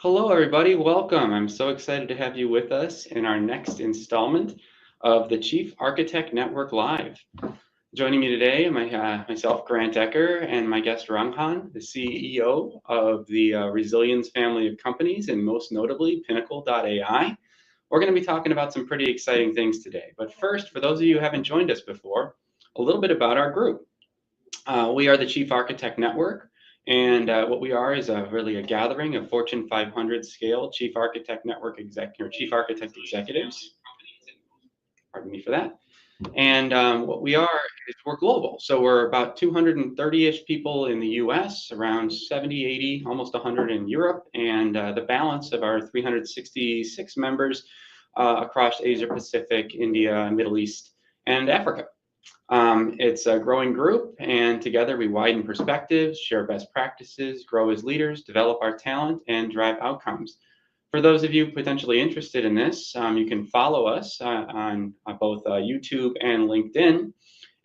Hello, everybody. Welcome. I'm so excited to have you with us in our next installment of the Chief Architect Network Live. Joining me today, myself, Grant Ecker, and my guest, Ranghan, the CEO of the Rezilyens family of companies, and most notably, Pinnacle.ai. We're going to be talking about some pretty exciting things today. But first, for those of you who haven't joined us before, a little bit about our group. We are the Chief Architect Network, and what we are is really a gathering of Fortune 500 scale Chief Architect Network Chief Architect executives. Pardon me for that. And what we are is we're global. So we're about 230-ish people in the US, around 70, 80, almost 100 in Europe, and the balance of our 366 members across Asia Pacific, India, Middle East, and Africa. It's a growing group, and together we widen perspectives, share best practices, grow as leaders, develop our talent, and drive outcomes. For those of you potentially interested in this, you can follow us on both YouTube and LinkedIn.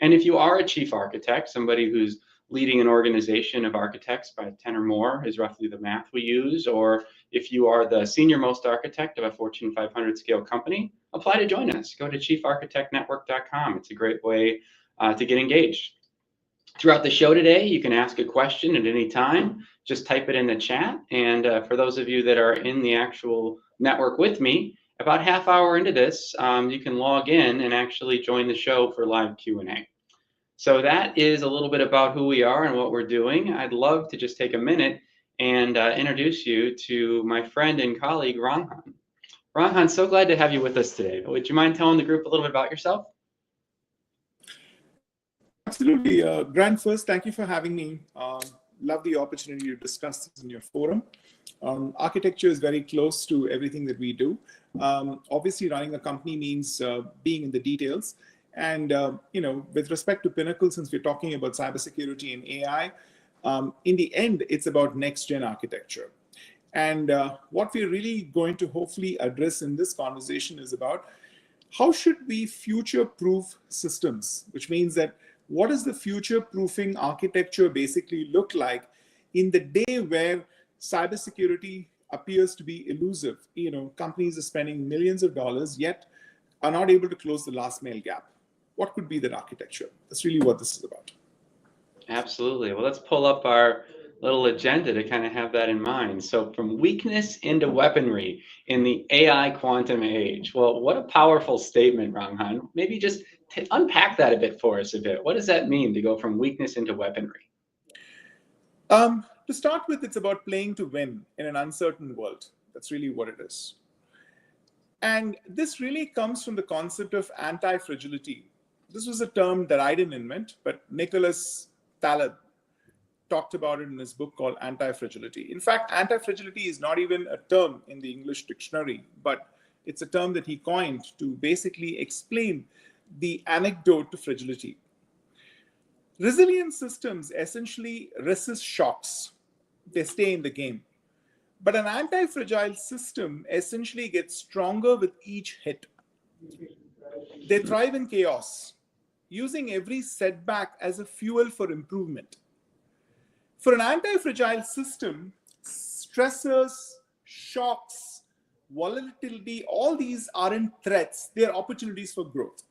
And if you are a chief architect, somebody who's leading an organization of architects by 10 or more is roughly the math we use, or if you are the senior most architect of a Fortune 500 scale company, apply to join us. Go to chiefarchitectnetwork.com. It's a great way to get engaged. Throughout the show today, you can ask a question at any time. Just type it in the chat. And for those of you that are in the actual network with me, about half hour into this, you can log in and actually join the show for live Q&A. So that is a little bit about who we are and what we're doing. I'd love to just take a minute and introduce you to my friend and colleague, Ranghan. Ranghan, so glad to have you with us today. Would you mind telling the group a little bit about yourself? Absolutely. Grant, first, thank you for having me. Love the opportunity to discuss this in your forum. Architecture is very close to everything that we do. Obviously, running a company means being in the details. And, with respect to Pinnacle, since we're talking about cybersecurity and AI, in the end, it's about next-gen architecture. And what we're really going to hopefully address in this conversation is about how should we future-proof systems, which means that what does the future-proofing architecture basically look like in the day where cybersecurity appears to be elusive? Companies are spending millions of dollars, yet are not able to close the last mile gap. What could be that architecture? That's really what this is about. Absolutely. Well, let's pull up our little agenda to kind of have that in mind. So from weakness into weaponry in the AI quantum age. Well, what a powerful statement, Ranghan. Maybe just unpack that a bit for us a bit. What does that mean to go from weakness into weaponry? To start with, it's about playing to win in an uncertain world. That's really what it is. And this really comes from the concept of anti-fragility. This was a term that I didn't invent, but Nicholas Taleb talked about it in his book called Anti-Fragility. In fact, anti-fragility is not even a term in the English dictionary, but it's a term that he coined to basically explain the anecdote to fragility. Resilient systems essentially resist shocks. They stay in the game. But an anti-fragile system essentially gets stronger with each hit. They thrive in chaos, using every setback as a fuel for improvement. For an anti-fragile system, stressors, shocks, volatility, all these aren't threats, they're opportunities for growth.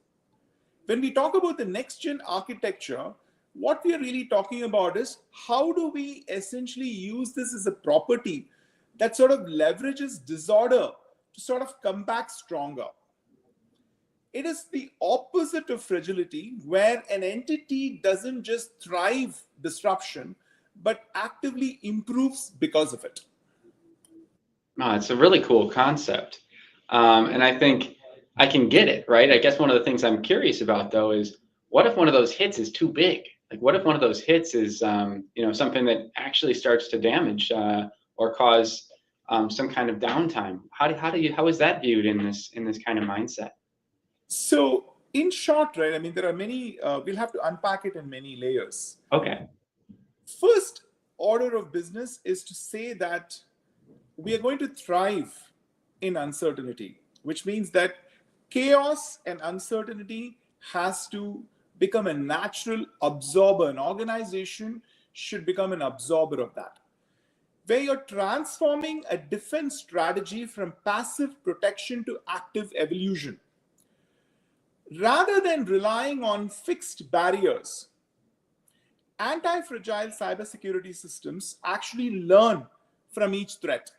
When we talk about the next-gen architecture, what we are really talking about is how do we essentially use this as a property that sort of leverages disorder to sort of come back stronger. It is the opposite of fragility, where an entity doesn't just thrive disruption, but actively improves because of it. Oh, it's a really cool concept. And I think I can get it, right? I guess one of the things I'm curious about, though, is what if one of those hits is too big? Like, what if one of those hits is, something that actually starts to damage or cause some kind of downtime? How is that viewed in this kind of mindset? So, in short, right? I mean, there are many. We'll have to unpack it in many layers. Okay. First order of business is to say that we are going to thrive in uncertainty, which means that chaos and uncertainty has to become a natural absorber. An organization should become an absorber of that. where you're transforming a defense strategy from passive protection to active evolution. Rather than relying on fixed barriers, anti-fragile cybersecurity systems actually learn from each threat.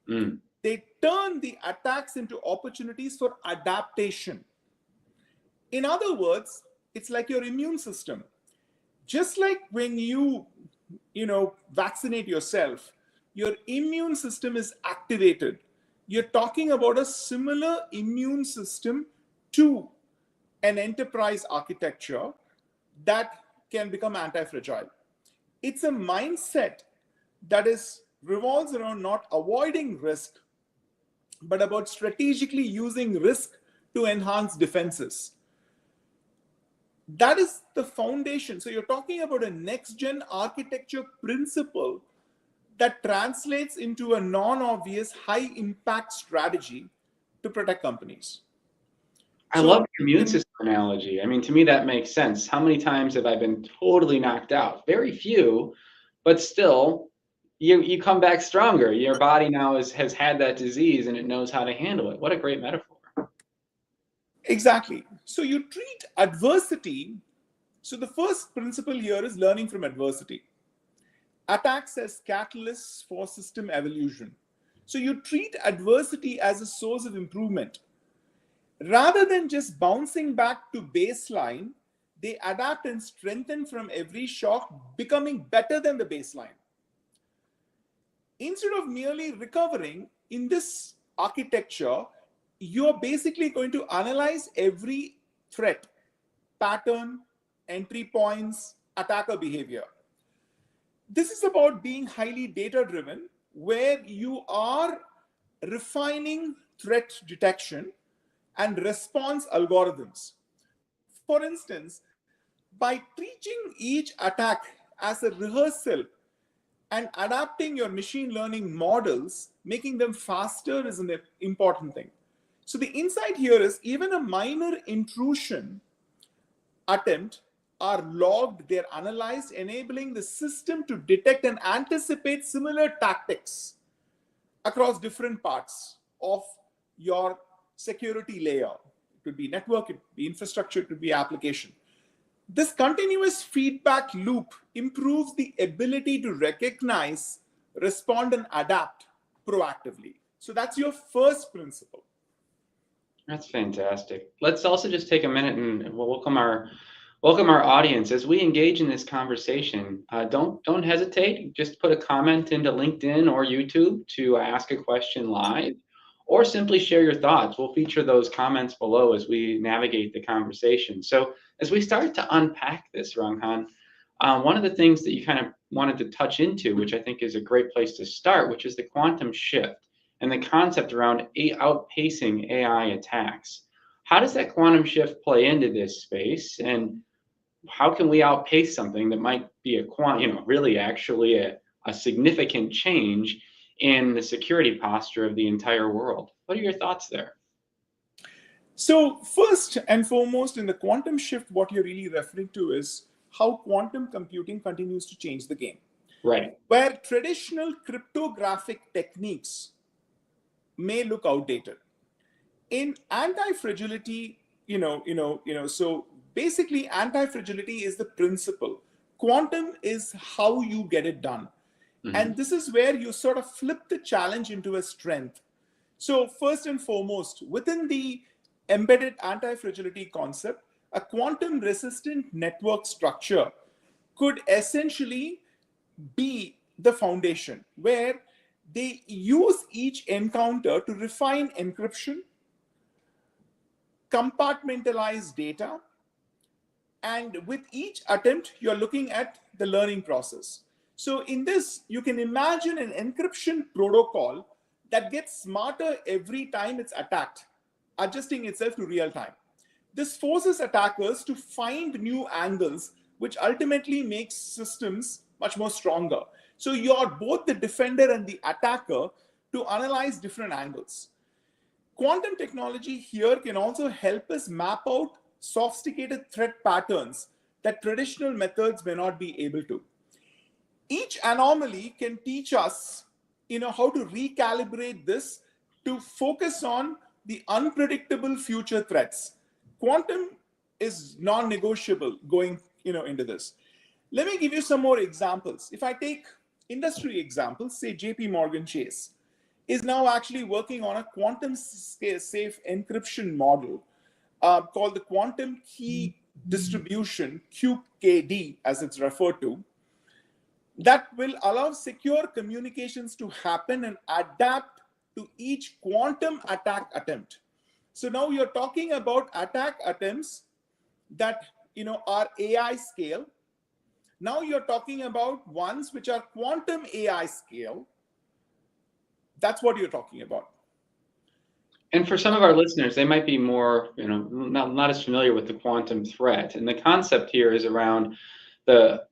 They turn the attacks into opportunities for adaptation. In other words, it's like your immune system. Just like when you vaccinate yourself, your immune system is activated. You're talking about a similar immune system to an enterprise architecture that can become anti-fragile. It's a mindset that revolves around not avoiding risk, but about strategically using risk to enhance defenses. That is the foundation. So you're talking about a next-gen architecture principle that translates into a non-obvious high-impact strategy to protect companies. I love the immune system analogy. I mean, to me, that makes sense. How many times have I been totally knocked out? Very few, but still, you come back stronger. Your body now has had that disease and it knows how to handle it. What a great metaphor. Exactly. So you treat adversity. So the first principle here is learning from adversity. Attacks as catalysts for system evolution. So you treat adversity as a source of improvement. Rather than just bouncing back to baseline, they adapt and strengthen from every shock, becoming better than the baseline. Instead of merely recovering, in this architecture, you're basically going to analyze every threat, pattern, entry points, attacker behavior. This is about being highly data-driven, where you are refining threat detection and response algorithms. For instance, by treating each attack as a rehearsal and adapting your machine learning models, making them faster is an important thing. So the insight here is even a minor intrusion attempt are logged, they're analyzed, enabling the system to detect and anticipate similar tactics across different parts of your security layer. It could be network, it could be infrastructure, it could be application. This continuous feedback loop improves the ability to recognize, respond, and adapt proactively. So that's your first principle. That's fantastic. Let's also just take a minute and welcome our audience as we engage in this conversation. Don't hesitate. Just put a comment into LinkedIn or YouTube to ask a question live, or simply share your thoughts. We'll feature those comments below as we navigate the conversation. So as we start to unpack this, Ranghan, one of the things that you kind of wanted to touch into, which I think is a great place to start, which is the quantum shift and the concept around outpacing AI attacks. How does that quantum shift play into this space, and how can we outpace something that might be really actually a significant change in the security posture of the entire world? What are your thoughts there? So first and foremost, in the quantum shift, what you're really referring to is how quantum computing continues to change the game. Right. Where traditional cryptographic techniques may look outdated. In anti-fragility, so basically anti-fragility is the principle. Quantum is how you get it done. Mm-hmm. And this is where you sort of flip the challenge into a strength. So first and foremost, within the embedded anti-fragility concept, a quantum-resistant network structure could essentially be the foundation, where they use each encounter to refine encryption, compartmentalize data, and with each attempt, you're looking at the learning process. So in this, you can imagine an encryption protocol that gets smarter every time it's attacked, adjusting itself to real time. This forces attackers to find new angles, which ultimately makes systems much more stronger. So you're both the defender and the attacker to analyze different angles. Quantum technology here can also help us map out sophisticated threat patterns that traditional methods may not be able to. Each anomaly can teach us, how to recalibrate this to focus on the unpredictable future threats. Quantum is non-negotiable going, into this. Let me give you some more examples. If I take industry examples, say JP Morgan Chase is now actually working on a quantum safe encryption model called the quantum key distribution, QKD as it's referred to, that will allow secure communications to happen and adapt to each quantum attack attempt. So now you're talking about attack attempts that are AI scale. Now you're talking about ones which are quantum AI scale. That's what you're talking about. And for some of our listeners, they might be more, not as familiar with the quantum threat. And the concept here is around the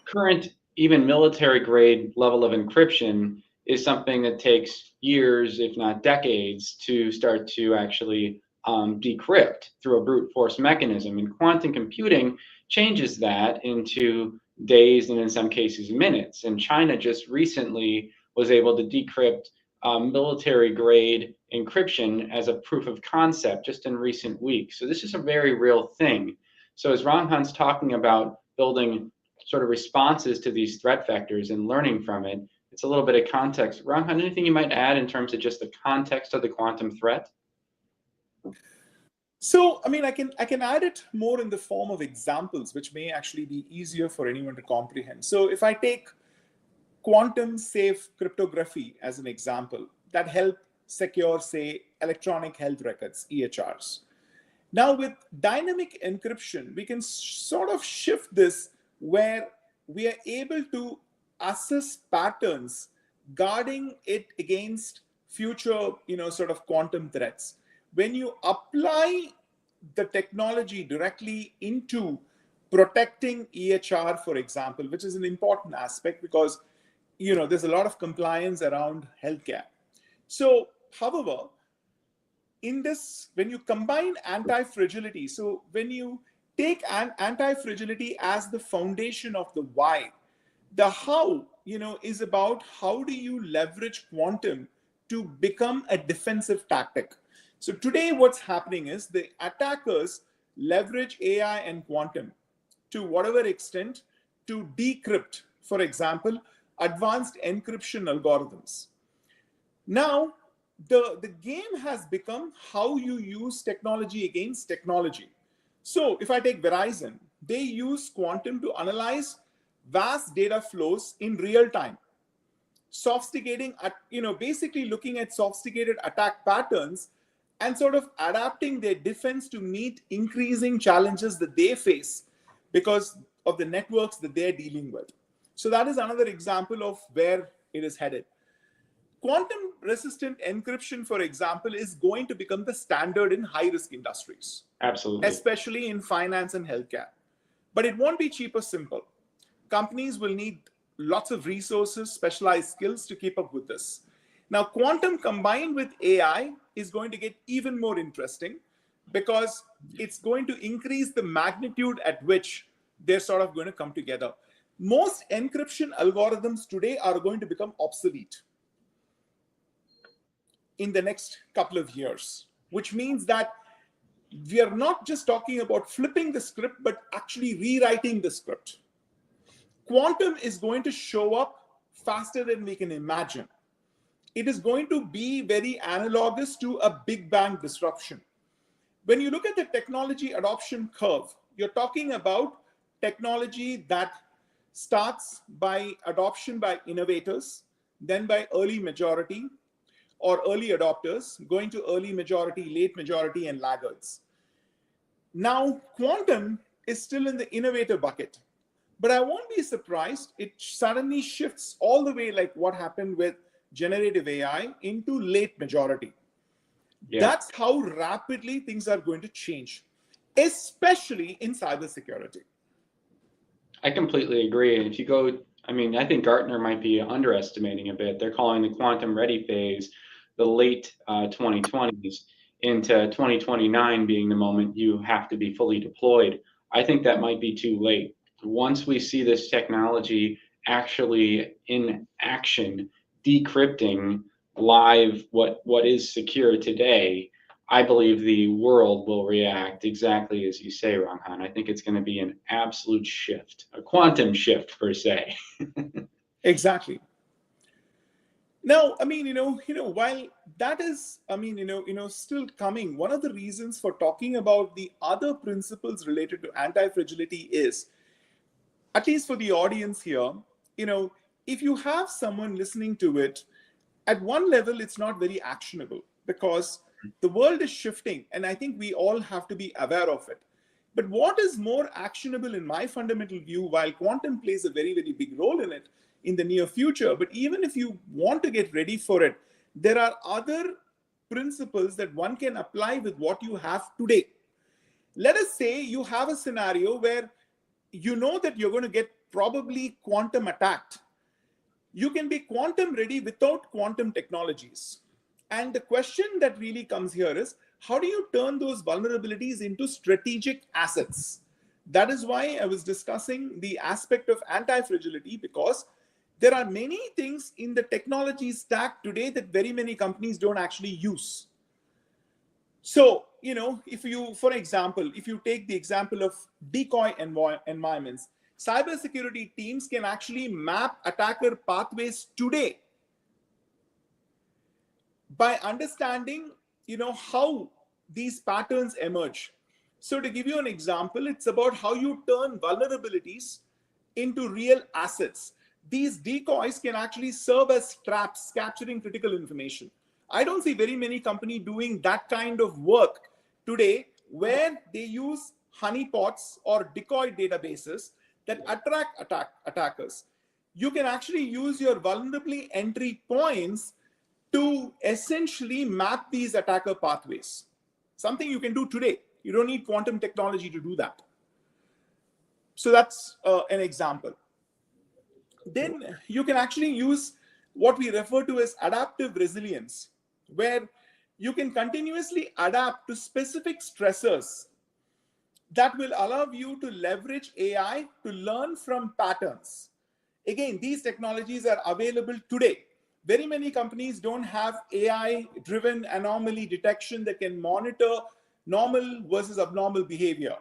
current, even military grade level of encryption is something that takes years, if not decades, to start to actually decrypt through a brute force mechanism. And quantum computing changes that into days and in some cases minutes. And China just recently was able to decrypt military grade encryption as a proof of concept just in recent weeks. So this is a very real thing. So as Ranghan's talking about building sort of responses to these threat vectors and learning from it, it's a little bit of context. Ranghan, anything you might add in terms of just the context of the quantum threat? So, I can add it more in the form of examples, which may actually be easier for anyone to comprehend. So if I take quantum safe cryptography as an example, that help secure, say, electronic health records, EHRs. Now with dynamic encryption, we can sort of shift this where we are able to assess patterns, guarding it against future, sort of quantum threats. When you apply the technology directly into protecting EHR, for example, which is an important aspect because, there's a lot of compliance around healthcare. So, however, in this, when you combine anti-fragility, so when you take an anti-fragility as the foundation of the why, the how, is about how do you leverage quantum to become a defensive tactic. So today what's happening is the attackers leverage AI and quantum to whatever extent to decrypt, for example, advanced encryption algorithms. Now, the game has become how you use technology against technology. So if I take Verizon, they use quantum to analyze vast data flows in real time, sophisticating, basically looking at sophisticated attack patterns and sort of adapting their defense to meet increasing challenges that they face because of the networks that they're dealing with. So that is another example of where it is headed. Quantum resistant encryption, for example, is going to become the standard in high risk industries. Absolutely. Especially in finance and healthcare. But it won't be cheap or simple. Companies will need lots of resources, specialized skills to keep up with this. Now, quantum combined with AI is going to get even more interesting because it's going to increase the magnitude at which they're sort of going to come together. Most encryption algorithms today are going to become obsolete in the next couple of years, which means that we are not just talking about flipping the script, but actually rewriting the script. Quantum is going to show up faster than we can imagine. It is going to be very analogous to a Big Bang disruption. When you look at the technology adoption curve, you're talking about technology that starts by adoption by innovators, then by early majority or early adopters, going to early majority, late majority, and laggards. Now, quantum is still in the innovator bucket, but I won't be surprised it suddenly shifts all the way like what happened with generative AI into late majority. Yeah. That's how rapidly things are going to change, especially in cybersecurity. I completely agree. And if you go, I think Gartner might be underestimating a bit. They're calling the quantum ready phase the late 2020s into 2029 being the moment you have to be fully deployed. I think that might be too late. Once we see this technology actually in action decrypting live what is secure today, I believe the world will react exactly as you say, Ranghan. I think it's going to be an absolute shift, a quantum shift per se. Exactly. Now, I mean, while that is, I mean, still coming, one of the reasons for talking about the other principles related to anti-fragility is, at least for the audience here, you know, if you have someone listening to it, at one level, it's not very actionable because the world is shifting, and I think we all have to be aware of it. But what is more actionable in my fundamental view, while quantum plays a very, very big role in it in the near future, but even if you want to get ready for it, there are other principles that one can apply with what you have today. Let us say you have a scenario where you know that you're going to get probably quantum attacked. You can be quantum ready without quantum technologies. And the question that really comes here is, how do you turn those vulnerabilities into strategic assets? That is why I was discussing the aspect of anti-fragility, because there are many things in the technology stack today that very many companies don't actually use. So, if you, for example, if you take the example of decoy environments, cybersecurity teams can actually map attacker pathways today by understanding, how these patterns emerge. So to give you an example, it's about how you turn vulnerabilities into real assets. These decoys can actually serve as traps, capturing critical information. I don't see very many companies doing that kind of work today, where they use honeypots or decoy databases that attract attackers. You can actually use your vulnerability entry points to essentially map these attacker pathways. Something you can do today. You don't need quantum technology to do that. So that's an example. Then you can actually use what we refer to as adaptive resilience, where you can continuously adapt to specific stressors that will allow you to leverage AI to learn from patterns. Again, these technologies are available today. Very many companies don't have AI-driven anomaly detection that can monitor normal versus abnormal behavior.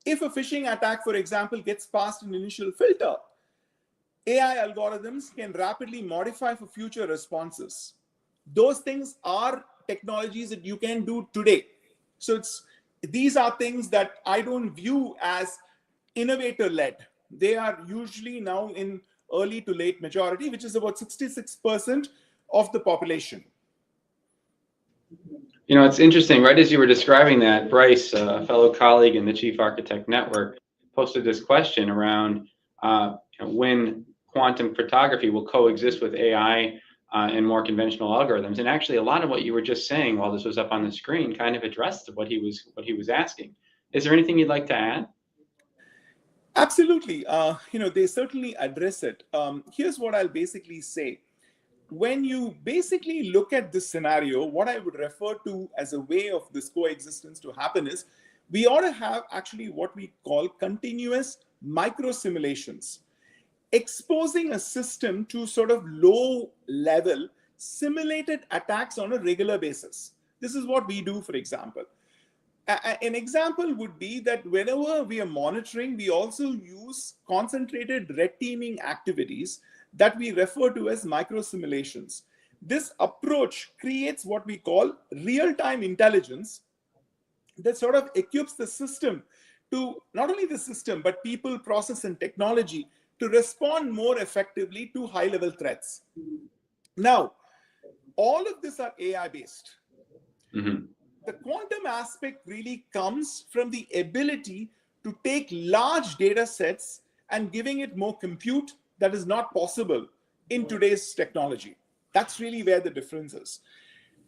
If a phishing attack, for example, gets past an initial filter, AI algorithms can rapidly modify for future responses. Those things are technologies that you can do today. So these are things that I don't view as innovator-led. They are usually now in early to late majority, which is about 66% of the population. It's interesting. Right as you were describing that, Bryce, a fellow colleague in the Chief Architect Network, posted this question around when quantum cryptography will coexist with AI and more conventional algorithms. And actually, a lot of what you were just saying while this was up on the screen kind of addressed what he was asking. Is there anything you'd like to add? Absolutely. They certainly address it. Here's what I'll basically say. When you basically look at this scenario, what I would refer to as a way of this coexistence to happen is, we ought to have actually what we call continuous micro simulations, exposing a system to sort of low level simulated attacks on a regular basis. This is what we do, for example. An example would be that whenever we are monitoring, we also use concentrated red teaming activities that we refer to as micro simulations. This approach creates what we call real-time intelligence that sort of equips the system to, not only the system, but people, process, and technology to respond more effectively to high-level threats. Now, all of this are AI-based. Mm-hmm. The quantum aspect really comes from the ability to take large data sets and giving it more compute that is not possible in today's technology. That's really where the difference is.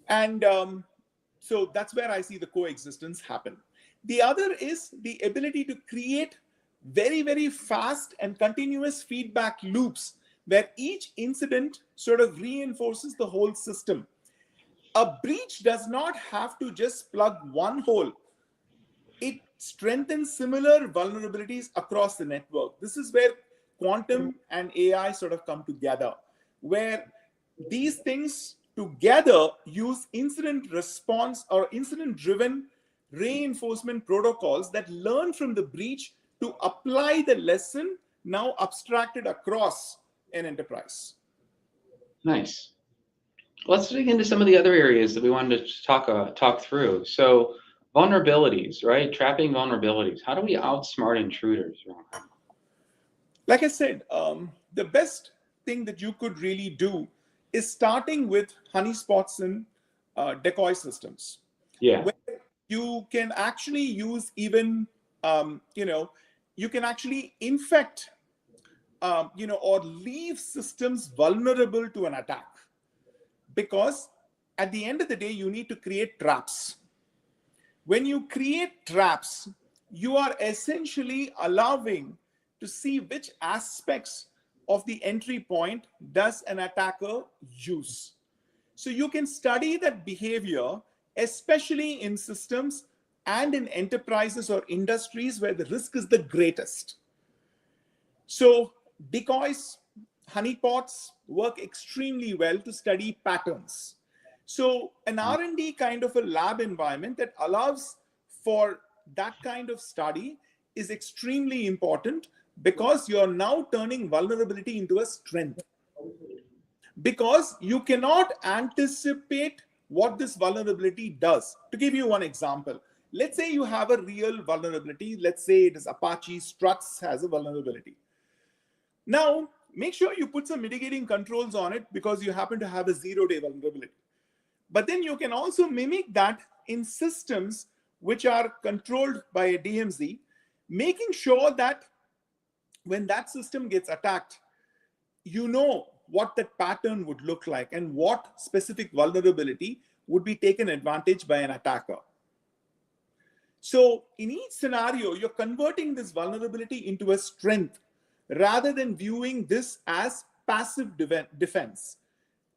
And so that's where I see the coexistence happen. The other is the ability to create very, very fast and continuous feedback loops where each incident sort of reinforces the whole system. A breach does not have to just plug one hole. It strengthens similar vulnerabilities across the network. This is where quantum and AI sort of come together, where these things together use incident response or incident driven reinforcement protocols that learn from the breach to apply the lesson now abstracted across an enterprise. Nice. Let's dig into some of the other areas that we wanted to talk through. So vulnerabilities, right? Trapping vulnerabilities. How do we outsmart intruders? Like I said, the best thing that you could really do is starting with honeypots and decoy systems. Yeah. Where you can actually use even, you can actually infect, or leave systems vulnerable to an attack. Because at the end of the day, you need to create traps. When you create traps, you are essentially allowing to see which aspects of the entry point does an attacker use. So you can study that behavior, especially in systems and in enterprises or industries where the risk is the greatest. So decoys, honeypots work extremely well to study patterns. So an R&D kind of a lab environment that allows for that kind of study is extremely important, because you're now turning vulnerability into a strength. Because you cannot anticipate what this vulnerability does. To give you one example, let's say you have a real vulnerability. Let's say it is Apache Struts has a vulnerability. Now, make sure you put some mitigating controls on it because you happen to have a zero-day vulnerability. But then you can also mimic that in systems which are controlled by a DMZ, making sure that when that system gets attacked, you know what that pattern would look like and what specific vulnerability would be taken advantage by an attacker. So in each scenario, you're converting this vulnerability into a strength rather than viewing this as passive defense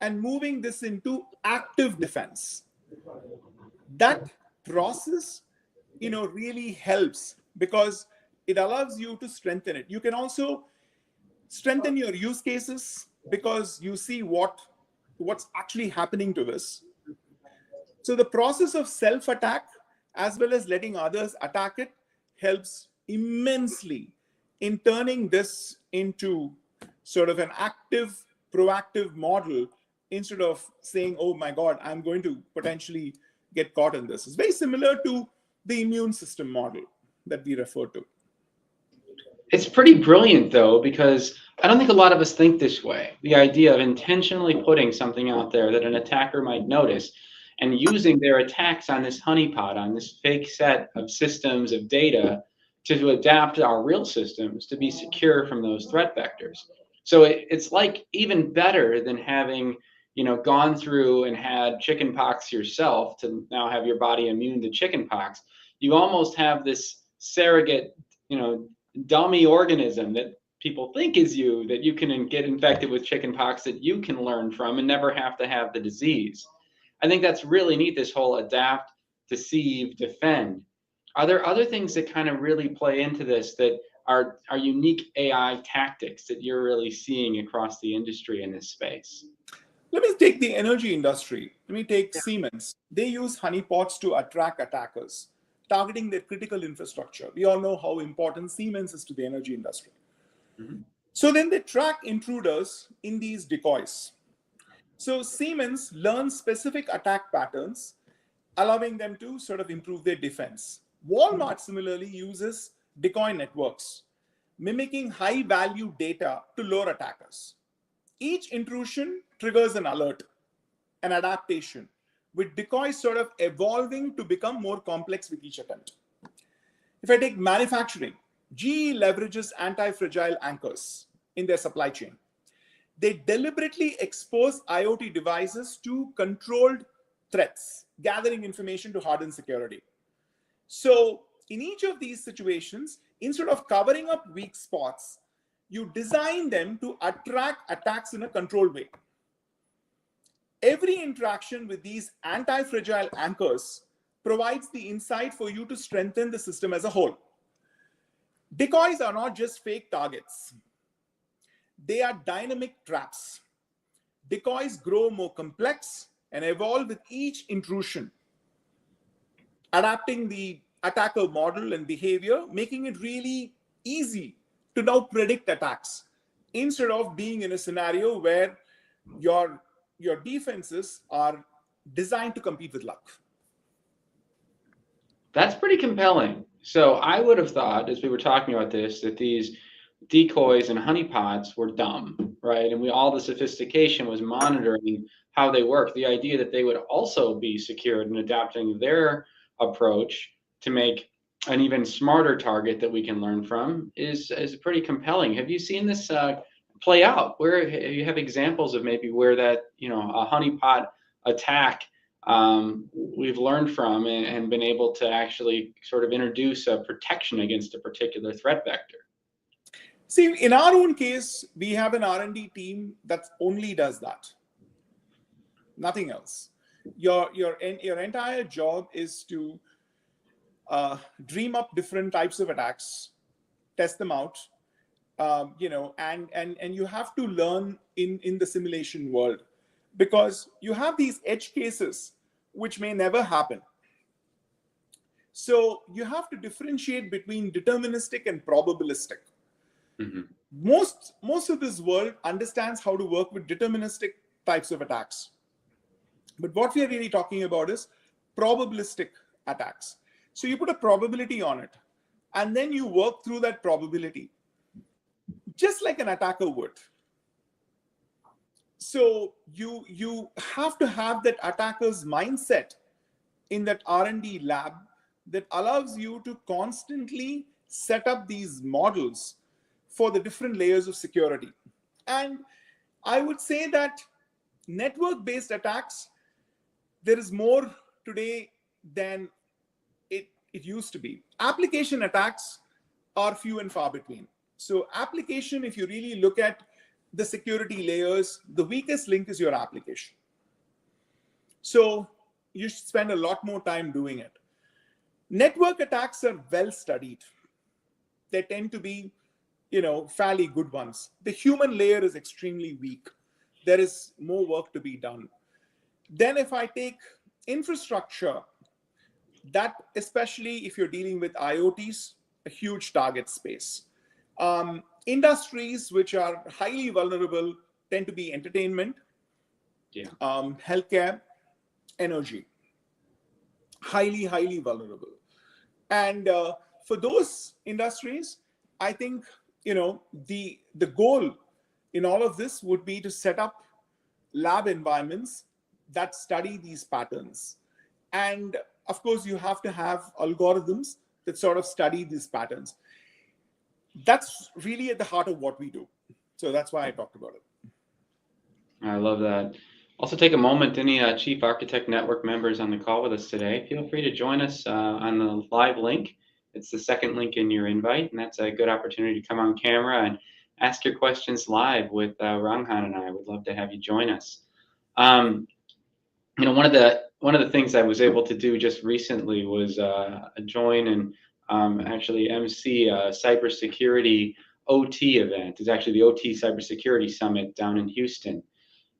and moving this into active defense. That process, really helps because it allows you to strengthen it. You can also strengthen your use cases because you see what's actually happening to this. So the process of self-attack as well as letting others attack it helps immensely in turning this into sort of an active, proactive model instead of saying, oh my God, I'm going to potentially get caught in this. It's very similar to the immune system model that we refer to. It's pretty brilliant, though, because I don't think a lot of us think this way. The idea of intentionally putting something out there that an attacker might notice and using their attacks on this honeypot, on this fake set of systems of data to adapt our real systems to be secure from those threat vectors. So it's like even better than having, gone through and had chickenpox yourself to now have your body immune to chickenpox. You almost have this surrogate, dummy organism that people think is you, that you can get infected with chickenpox that you can learn from and never have to have the disease. I think that's really neat, this whole adapt, deceive, defend. Are there other things that kind of really play into this that are unique AI tactics that you're really seeing across the industry in this space? Let me take the energy industry. Let me take Siemens. They use honeypots to attract attackers, targeting their critical infrastructure. We all know how important Siemens is to the energy industry. Mm-hmm. So then they track intruders in these decoys. So Siemens learns specific attack patterns, allowing them to sort of improve their defense. Walmart similarly uses decoy networks, mimicking high-value data to lure attackers. Each intrusion triggers an alert, an adaptation, with decoys sort of evolving to become more complex with each attempt. If I take manufacturing, GE leverages anti-fragile anchors in their supply chain. They deliberately expose IoT devices to controlled threats, gathering information to harden security. So in each of these situations, instead of covering up weak spots, you design them to attract attacks in a controlled way. Every interaction with these anti-fragile anchors provides the insight for you to strengthen the system as a whole. Decoys are not just fake targets. they are dynamic traps. Decoys grow more complex and evolve with each intrusion, adapting the attacker model and behavior, making it really easy to now predict attacks instead of being in a scenario where your defenses are designed to compete with luck. That's pretty compelling. So I would have thought, as we were talking about this, that these decoys and honeypots were dumb, right? And all the sophistication was monitoring how they work. The idea that they would also be secured and adapting their approach to make an even smarter target that we can learn from is pretty compelling. Have you seen this play out? Where you have examples of maybe where that, a honeypot attack we've learned from and been able to actually sort of introduce a protection against a particular threat vector? See, in our own case, we have an R&D team that only does that. Nothing else. Your entire job is to dream up different types of attacks, test them out, and you have to learn in the simulation world, because you have these edge cases which may never happen. So you have to differentiate between deterministic and probabilistic. Mm-hmm. Most of this world understands how to work with deterministic types of attacks. But what we are really talking about is probabilistic attacks. So you put a probability on it, and then you work through that probability, just like an attacker would. So you have to have that attacker's mindset in that R&D lab that allows you to constantly set up these models for the different layers of security. And I would say that network-based attacks, there is more today than it used to be. Application attacks are few and far between. So application, if you really look at the security layers, the weakest link is your application. So you should spend a lot more time doing it. Network attacks are well studied. They tend to be, fairly good ones. The human layer is extremely weak. There is more work to be done. Then if I take infrastructure, that, especially if you're dealing with IoTs, a huge target space. Industries which are highly vulnerable tend to be entertainment, healthcare, energy. Highly, highly vulnerable. And for those industries, I think, the goal in all of this would be to set up lab environments that study these patterns. And of course, you have to have algorithms that sort of study these patterns. That's really at the heart of what we do. So that's why I talked about it. I love that. Also take a moment, any Chief Architect Network members on the call with us today, feel free to join us on the live link. It's the second link in your invite, and that's a good opportunity to come on camera and ask your questions live with Ranghan and I. Would love to have you join us. One of the things I was able to do just recently was join and actually MC a cybersecurity OT event. It's actually the OT Cybersecurity Summit down in Houston.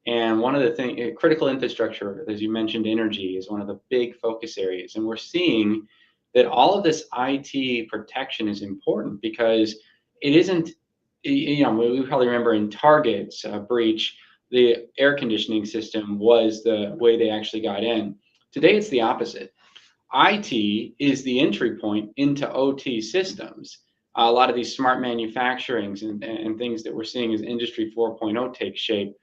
And one of the things, critical infrastructure, as you mentioned, energy is one of the big focus areas. And we're seeing that all of this IT protection is important because it isn't, we probably remember in Target's breach, the air conditioning system was the way they actually got in. Today, it's the opposite. IT is the entry point into OT systems. A lot of these smart manufacturings and things that we're seeing as Industry 4.0 take shape.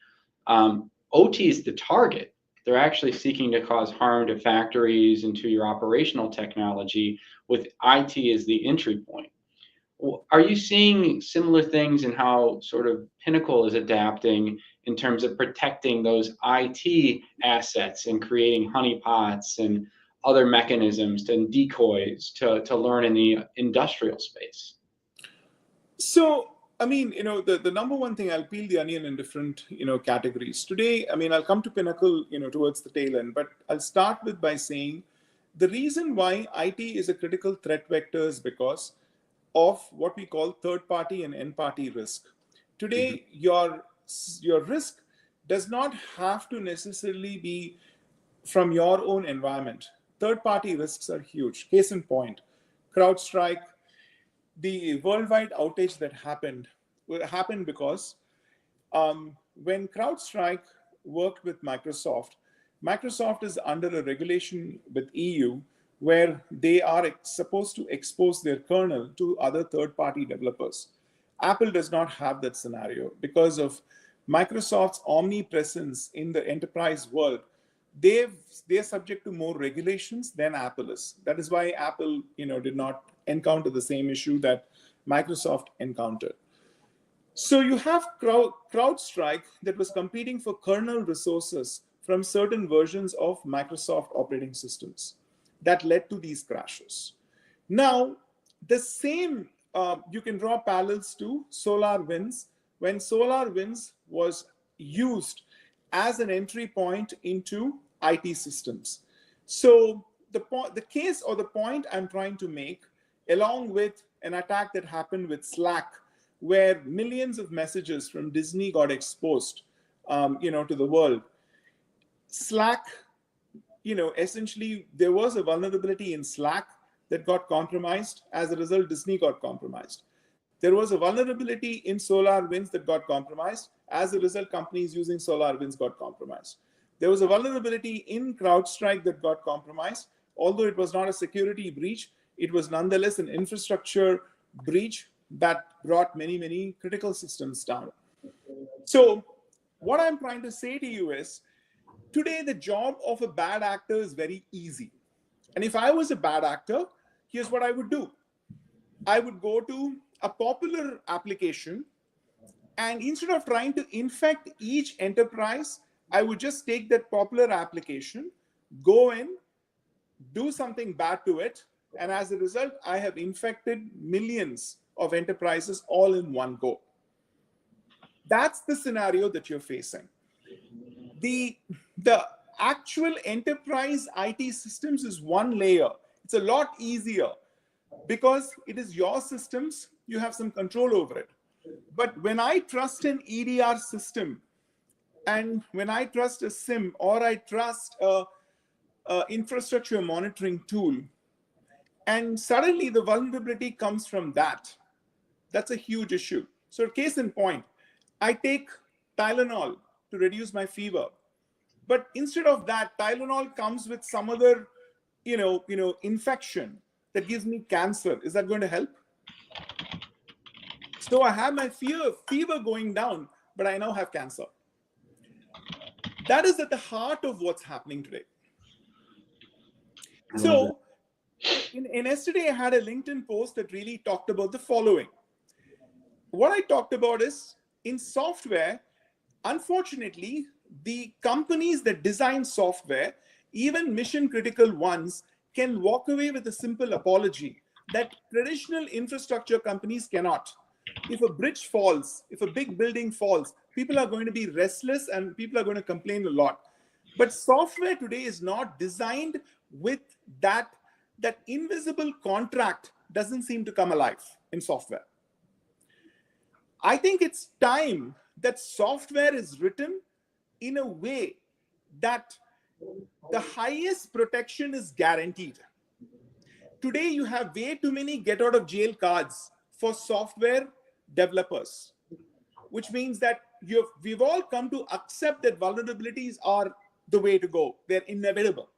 OT is the target. They're actually seeking to cause harm to factories and to your operational technology, with IT as the entry point. Are you seeing similar things in how sort of Pinnacle is adapting in terms of protecting those IT assets and creating honeypots and other mechanisms and decoys to learn in the industrial space? So, the number one thing, I'll peel the onion in different, categories. Today, I'll come to Pinnacle, towards the tail end, but I'll start by saying the reason why IT is a critical threat vector is because of what we call third-party and end-party risk. Today, your risk does not have to necessarily be from your own environment. Third-party risks are huge. Case in point, CrowdStrike, the worldwide outage that happened because when CrowdStrike worked with Microsoft, Microsoft is under a regulation with EU where they are supposed to expose their kernel to other third-party developers. Apple does not have that scenario because of Microsoft's omnipresence in the enterprise world. They're subject to more regulations than Apple is. That is why Apple, did not encounter the same issue that Microsoft encountered. So you have CrowdStrike that was competing for kernel resources from certain versions of Microsoft operating systems that led to these crashes. Now, the same, you can draw parallels to SolarWinds. When SolarWinds was used as an entry point into IT systems. So the case or the point I'm trying to make, along with an attack that happened with Slack, where millions of messages from Disney got exposed, to the world. Slack, essentially there was a vulnerability in Slack that got compromised. As a result, Disney got compromised. There was a vulnerability in SolarWinds that got compromised. As a result, companies using SolarWinds got compromised. There was a vulnerability in CrowdStrike that got compromised. Although it was not a security breach, it was nonetheless an infrastructure breach that brought many, many critical systems down. So what I'm trying to say to you is, today the job of a bad actor is very easy. And if I was a bad actor, here's what I would do. I would go to a popular application, and instead of trying to infect each enterprise, I would just take that popular application, go in, do something bad to it, and as a result, I have infected millions of enterprises all in one go. That's the scenario that you're facing. The actual enterprise IT systems is one layer. It's a lot easier because it is your systems, you have some control over it. But when I trust an EDR system, and when I trust a SIM, or I trust a infrastructure monitoring tool, and suddenly the vulnerability comes from that, that's a huge issue. So case in point, I take Tylenol to reduce my fever. But instead of that, Tylenol comes with some other, infection that gives me cancer. Is that going to help? So I have my fever going down, but I now have cancer. That is at the heart of what's happening today. So in yesterday, I had a LinkedIn post that really talked about the following. What I talked about is, in software, unfortunately, the companies that design software, even mission critical ones, can walk away with a simple apology that traditional infrastructure companies cannot. If a bridge falls, if a big building falls, people are going to be restless and people are going to complain a lot. But software today is not designed with that invisible contract doesn't seem to come alive in software. I think it's time that software is written in a way that the highest protection is guaranteed. Today, you have way too many get out of jail cards for software developers, which means that we've all come to accept that vulnerabilities are the way to go. They're inevitable.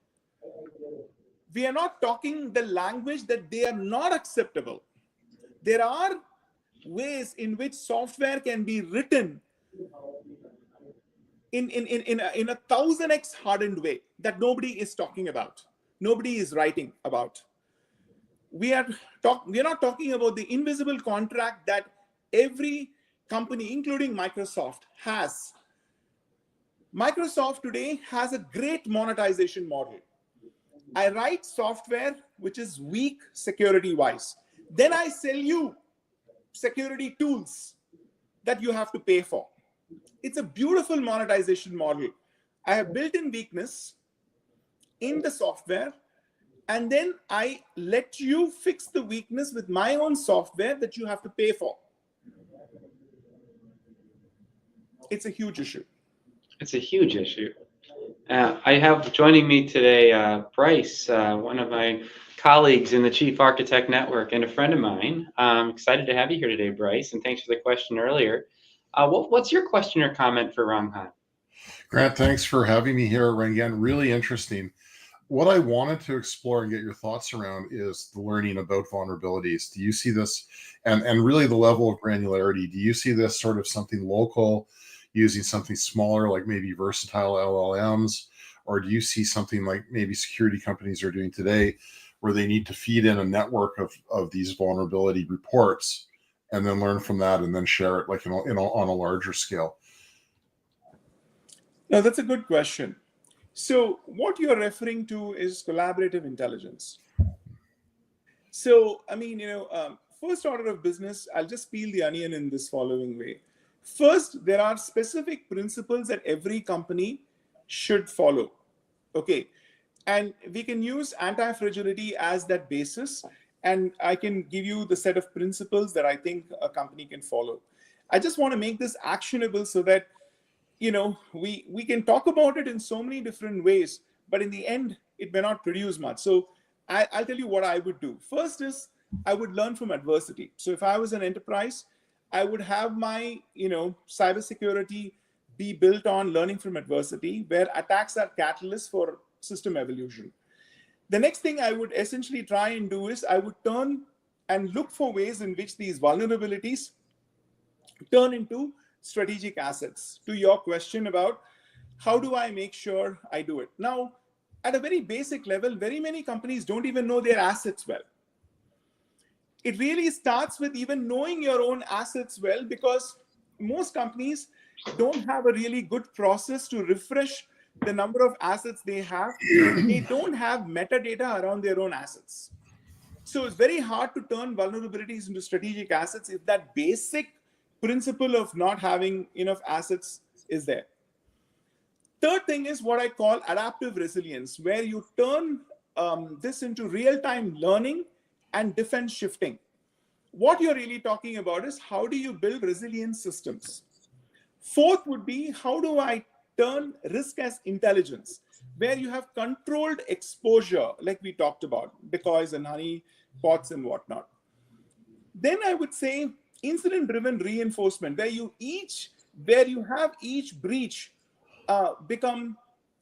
We are not talking the language that they are not acceptable. There are ways in which software can be written in a 1000x hardened way that nobody is talking about, nobody is writing about. We are not talking about the invisible contract that every company, including Microsoft, has. Microsoft today has a great monetization model. I write software which is weak security-wise. Then I sell you security tools that you have to pay for. It's a beautiful monetization model. I have built-in weakness in the software, and then I let you fix the weakness with my own software that you have to pay for. it's a huge issue. It's a huge issue. I have joining me today Bryce, one of my colleagues in the Chief Architect Network and a friend of mine. I'm excited to have you here today, Bryce, and thanks for the question earlier. What's your question or comment for Ranghan? Grant, thanks for having me here, Ranghan. Really interesting. What I wanted to explore and get your thoughts around is the learning about vulnerabilities. Do you see this, and really the level of granularity, do you see this sort of something local, using something smaller like maybe versatile LLMs, or do you see something like maybe security companies are doing today where they need to feed in a network of these vulnerability reports and then learn from that and then share it like on a larger scale? Now, that's a good question. So what you're referring to is collaborative intelligence. So, I mean, first order of business, I'll just peel the onion in this following way. First, there are specific principles that every company should follow. Okay. And we can use anti-fragility as that basis. And I can give you the set of principles that I think a company can follow. I just want to make this actionable so that we can talk about it in so many different ways, but in the end, it may not produce much. So I'll tell you what I would do. First is I would learn from adversity. So if I was an enterprise, I would have my cybersecurity be built on learning from adversity, where attacks are catalysts for system evolution. The next thing I would essentially try and do is I would turn and look for ways in which these vulnerabilities turn into strategic assets. To your question about how do I make sure I do it? Now, at a very basic level, very many companies don't even know their assets well. It really starts with even knowing your own assets well, because most companies don't have a really good process to refresh the number of assets they have. They don't have metadata around their own assets. So it's very hard to turn vulnerabilities into strategic assets if that basic principle of not having enough assets is there. Third thing is what I call adaptive resilience, where you turn this into real-time learning and defense shifting. What you're really talking about is how do you build resilient systems? Fourth would be how do I turn risk as intelligence, where you have controlled exposure, like we talked about, decoys and honey pots and whatnot. Then I would say incident-driven reinforcement, where you have each breach become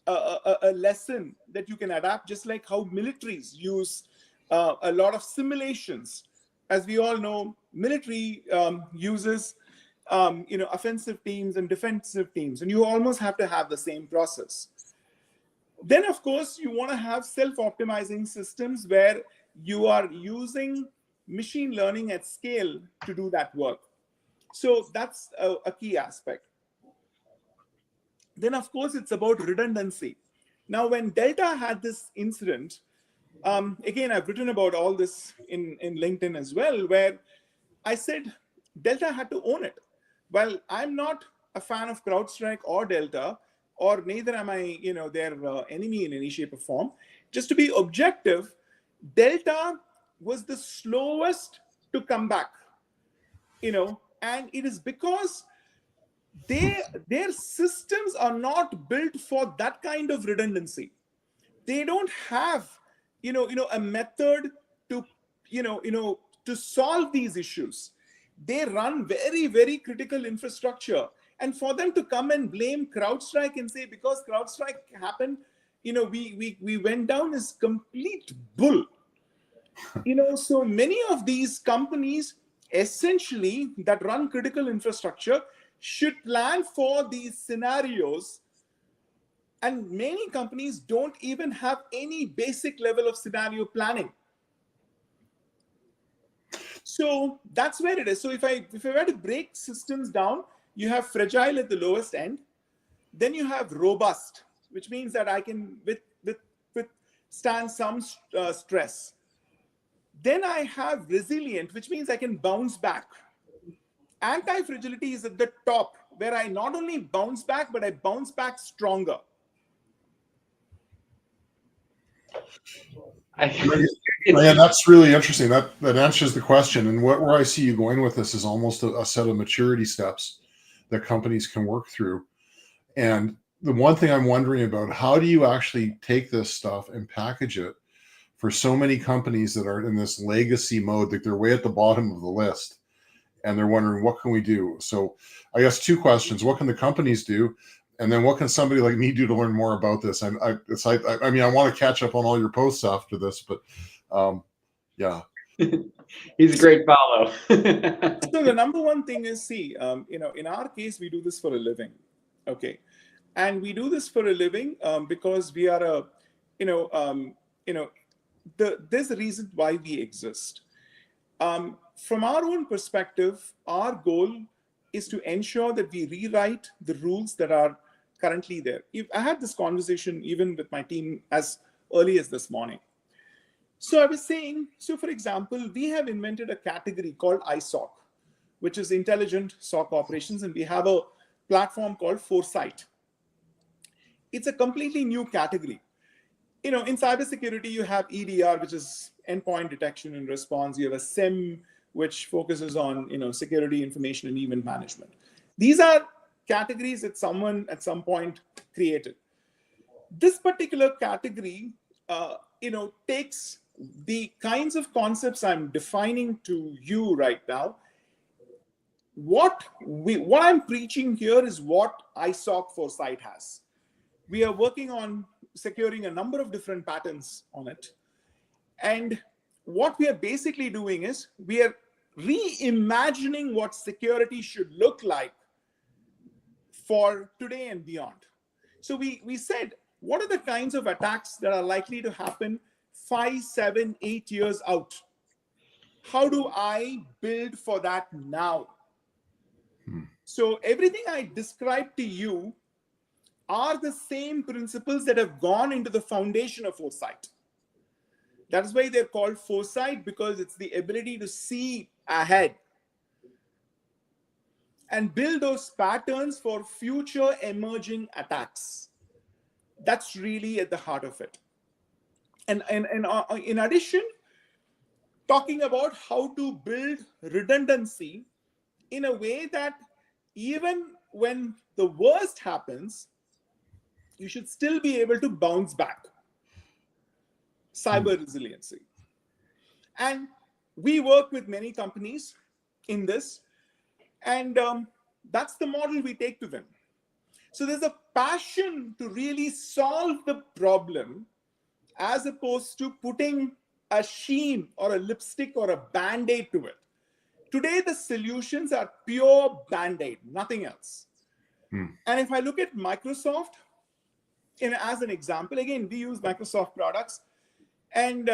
a lesson that you can adapt, just like how militaries use a lot of simulations. As we all know, military uses offensive teams and defensive teams, and you almost have to have the same process. Then, of course, you want to have self-optimizing systems where you are using machine learning at scale to do that work. So that's a key aspect. Then, of course, it's about redundancy. Now, when Delta had this incident, again, I've written about all this in LinkedIn as well, where I said Delta had to own it. Well, I'm not a fan of CrowdStrike or Delta, or neither am I, their enemy in any shape or form. Just to be objective, Delta was the slowest to come back, and it is because their systems are not built for that kind of redundancy. They don't have, a method to, to solve these issues. They run very, very critical infrastructure. And for them to come and blame CrowdStrike and say, because CrowdStrike happened, we went down is complete bull. So many of these companies essentially that run critical infrastructure should plan for these scenarios. And many companies don't even have any basic level of scenario planning. So that's where it is. So if I were to break systems down, you have fragile at the lowest end. Then you have robust, which means that I can withstand some stress. Then I have resilient, which means I can bounce back. Anti-fragility is at the top, where I not only bounce back, but I bounce back stronger. Yeah, that's really interesting. That answers the question. And where I see you going with this is almost a set of maturity steps that companies can work through. And the one thing I'm wondering about, how do you actually take this stuff and package it for so many companies that are in this legacy mode, that they're way at the bottom of the list and they're wondering, what can we do? So I guess two questions: what can the companies do? And then what can somebody like me do to learn more about this? I mean, I want to catch up on all your posts after this, but yeah. He's a great follow. So the number one thing is, see, in our case, we do this for a living, okay, and we do this for a living because we are there's a reason why we exist. From our own perspective, our goal is to ensure that we rewrite the rules that are currently there. I had this conversation even with my team as early as this morning. So I was saying, so for example, we have invented a category called ISOC, which is Intelligent SOC Operations, and we have a platform called Foresight. It's a completely new category. In cybersecurity, you have EDR, which is endpoint detection and response. You have a SIEM, which focuses on security, information, and event management. These are categories that someone at some point created. This particular category, takes the kinds of concepts I'm defining to you right now. What I'm preaching here is what ISOC Foresight has. We are working on securing a number of different patterns on it. And what we are basically doing is we are reimagining what security should look like for today and beyond. So we said, what are the kinds of attacks that are likely to happen 5, 7, 8 years out? How do I build for that now? So everything I described to you are the same principles that have gone into the foundation of Foresight. That's why they're called Foresight, because it's the ability to see ahead and build those patterns for future emerging attacks. That's really at the heart of it. And in addition, talking about how to build redundancy in a way that even when the worst happens, you should still be able to bounce back. Cyber resiliency. And we work with many companies in this, and that's the model we take to them. So there's a passion to really solve the problem, as opposed to putting a sheen or a lipstick or a band-aid to it. Today, the solutions are pure band-aid, nothing else. And if I look at Microsoft, as an example, again, we use Microsoft products, and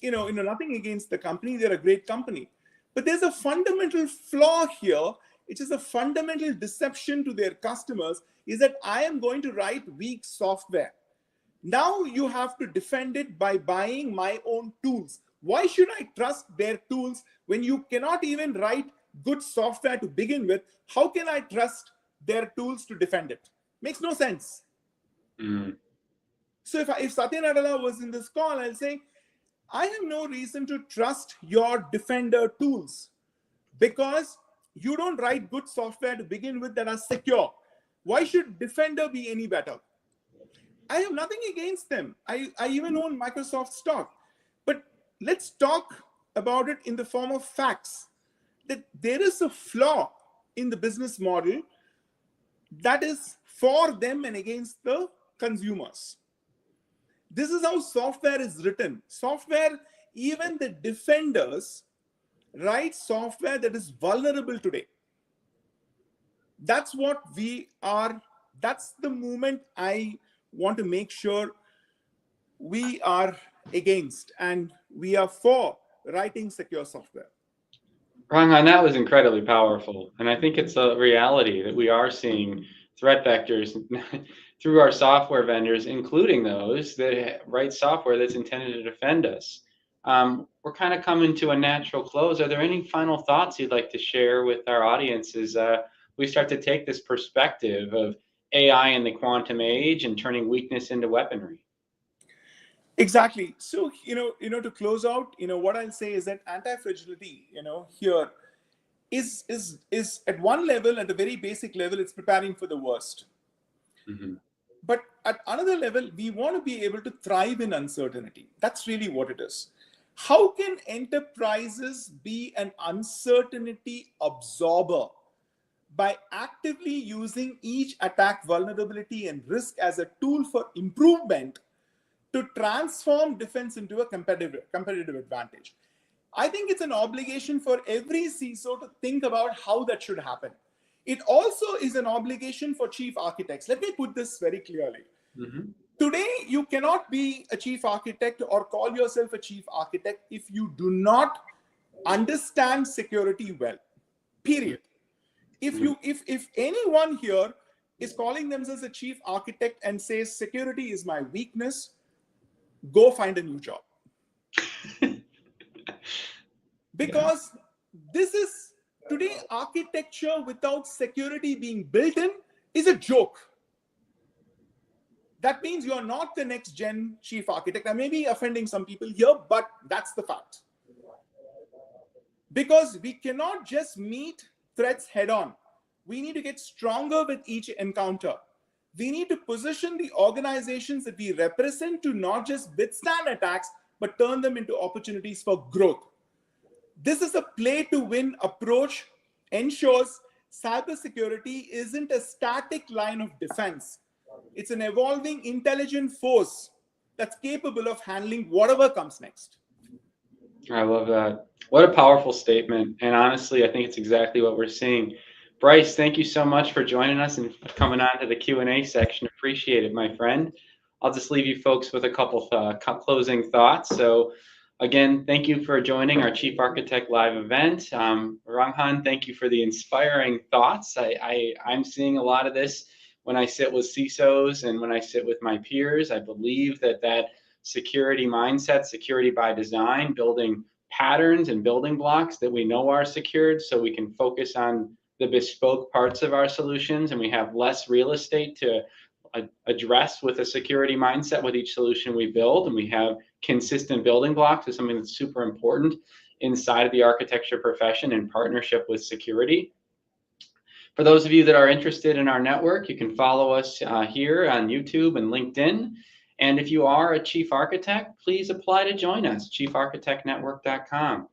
nothing against the company, they're a great company. But there's a fundamental flaw here, which is a fundamental deception to their customers, is that I am going to write weak software. Now you have to defend it by buying my own tools. Why should I trust their tools when you cannot even write good software to begin with? How can I trust their tools to defend it? Makes no sense. So if Satya Nadella was in this call, I'll say, I have no reason to trust your defender tools because you don't write good software to begin with that are secure. Why should defender be any better? I have nothing against them. I even own Microsoft stock. But let's talk about it in the form of facts, that there is a flaw in the business model that is for them and against the consumers. This is how software is written. Software, even the defenders write software that is vulnerable today. That's what we are. That's the movement I want to make sure we are against, and we are for writing secure software. Ranghan, that was incredibly powerful. And I think it's a reality that we are seeing threat vectors through our software vendors, including those that write software that's intended to defend us. We're kind of coming to a natural close. Are there any final thoughts you'd like to share with our audience as we start to take this perspective of AI in the quantum age and turning weakness into weaponry? Exactly. So, to close out, what I'll say is that anti-fragility, here is at one level, at the very basic level, it's preparing for the worst. Mm-hmm. But at another level, we want to be able to thrive in uncertainty. That's really what it is. How can enterprises be an uncertainty absorber by actively using each attack, vulnerability, and risk as a tool for improvement to transform defense into a competitive advantage? I think it's an obligation for every CISO to think about how that should happen. It also is an obligation for chief architects. Let me put this very clearly. Mm-hmm. Today, you cannot be a chief architect or call yourself a chief architect if you do not understand security well, period. If anyone here is calling themselves a chief architect and says security is my weakness, go find a new job. Because this is today, architecture without security being built in is a joke. That means you're not the next gen chief architect. I may be offending some people here, but that's the fact. Because we cannot just meet threats head on. We need to get stronger with each encounter. We need to position the organizations that we represent to not just withstand attacks, but turn them into opportunities for growth. This is a play to win approach, ensures cybersecurity isn't a static line of defense. It's an evolving intelligent force that's capable of handling whatever comes next. I love that. What a powerful statement. And honestly, I think it's exactly what we're seeing. Bryce, thank you so much for joining us and coming on to the Q&A section. Appreciate it, my friend. I'll just leave you folks with a couple closing thoughts. So again, thank you for joining our Chief Architect Live event. Ranghan, thank you for the inspiring thoughts. I'm seeing a lot of this when I sit with CISOs and when I sit with my peers. I believe that security mindset, security by design, building patterns and building blocks that we know are secured so we can focus on the bespoke parts of our solutions and we have less real estate to address with a security mindset with each solution we build, and we have consistent building blocks is something that's super important inside of the architecture profession in partnership with security. For those of you that are interested in our network, you can follow us here on YouTube and LinkedIn. And if you are a chief architect, please apply to join us, chiefarchitectnetwork.com.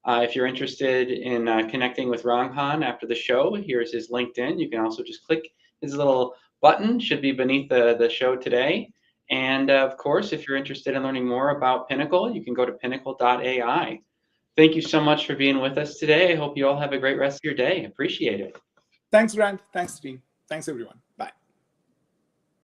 If you're interested in connecting with Ranghan after the show, here's his LinkedIn. You can also just click his little button, should be beneath the show today. And of course, if you're interested in learning more about Pinnacle, you can go to pinnacle.ai. Thank you so much for being with us today. I hope you all have a great rest of your day. Appreciate it. Thanks, Grant. Thanks, team. Thanks, everyone.